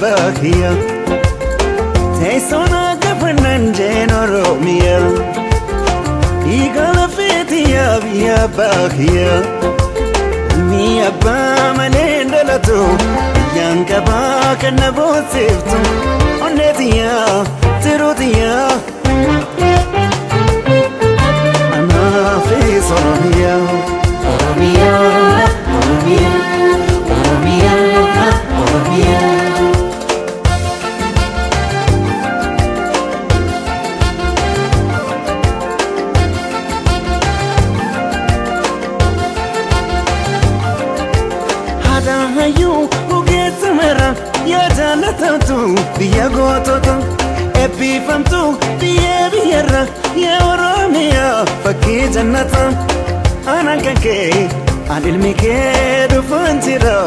bakia Taisona kapanan jenoro mia Igala fetia via bakia Mia ba manenda lato Yanka ba kana bosiftu Onetia tirutia Ana fi soromia Oromia Oromia Oromia Oromia Hayu ugetamera ya jalatu biya gototo epifamtu biya biyara ya oromia fakki jannata anankanke anilmike dufanjira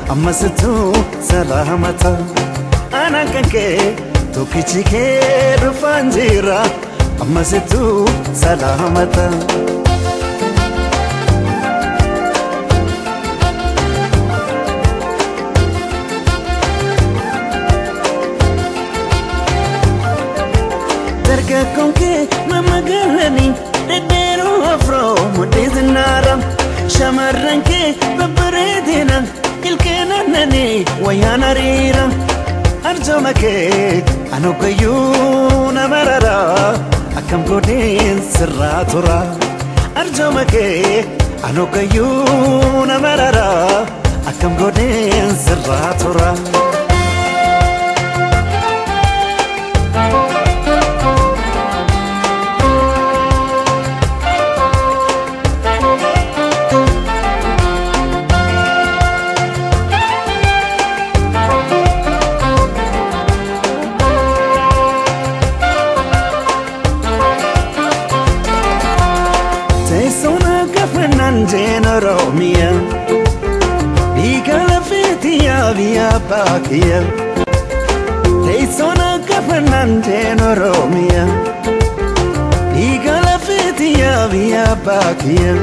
amasitu salamata anankanke tokichike dufanjira amasitu salamata Konke mama galani dedero afro mudiznara shamaranke babredina ilkena nani wayana rira arjomake anukayuna marara akam godin sirratura arjomake anukayuna marara akam godin sirratura Oromia Igala fetia via bakia Taisona kapanan Oromia Igala fetia via bakia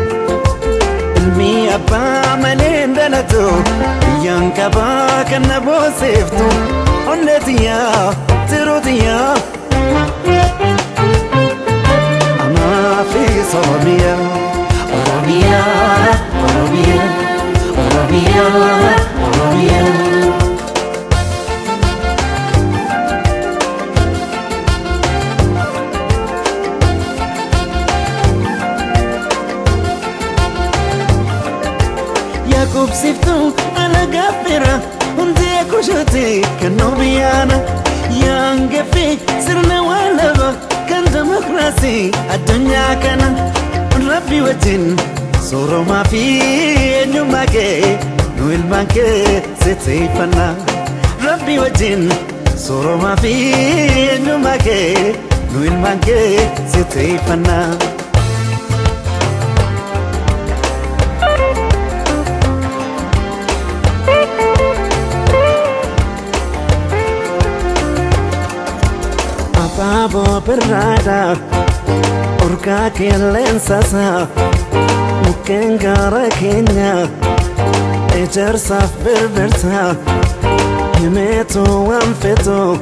Ilmi abba manenda lato Yanka ba kana bosiftu Onetia tirutia Ama fi soromia Oromia, Oromia, Oromia, Oromia Yakub siftu ala gafira Unti akushati kanobiana Yangafi sirna walaba Kan demokrasi adunya kana Rabbi wajin soro ma fi nyumake no ilmanke setsifana Rabbi wajin soro ma fi nyumake no ilmanke setsifana Apabo perrada Urka kelensasa Mukengara Kenya Ejersaf berberta Himeto amfeto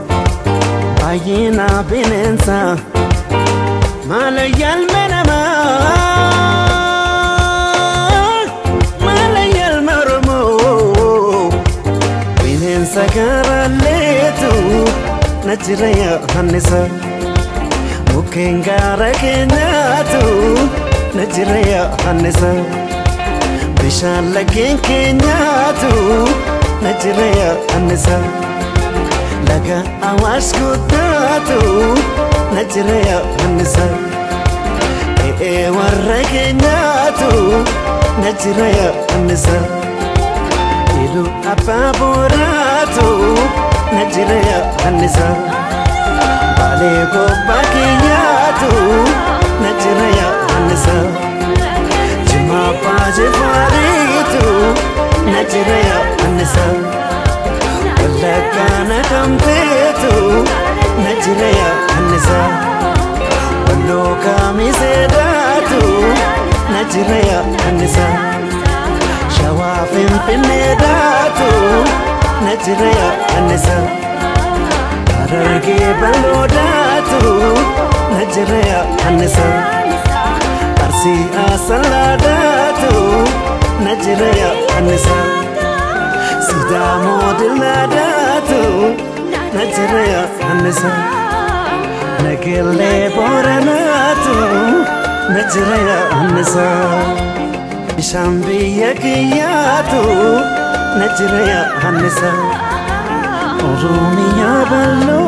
Ayina binensa Malayal menama Malayal maromo Binensa karaletu Najiraya hanisa Mukengara Kenyatu Najiraya hanisa Bishala Kenyatu Najiraya hanisa Laga awash kutatu Najiraya hanisa warra Kenyatu Najiraya hanisa Ilu apaboratu Najiraya hanisa Balego bakiyatu Najiraya hanisa Jima paje faritu Najiraya hanisa Walakana kampetu Najiraya hanisa Waloka misedatu Najiraya hanisa Shawafin pinedatu نجريا النساء أرقي بلوداتو نجريا النساء أرسي أصلاداتو نجريا النساء سيدامو دلاداتو نجريا النساء نقلي بورناتو نجريا النساء شامبيا كياتو نجريا النساء روميا بلو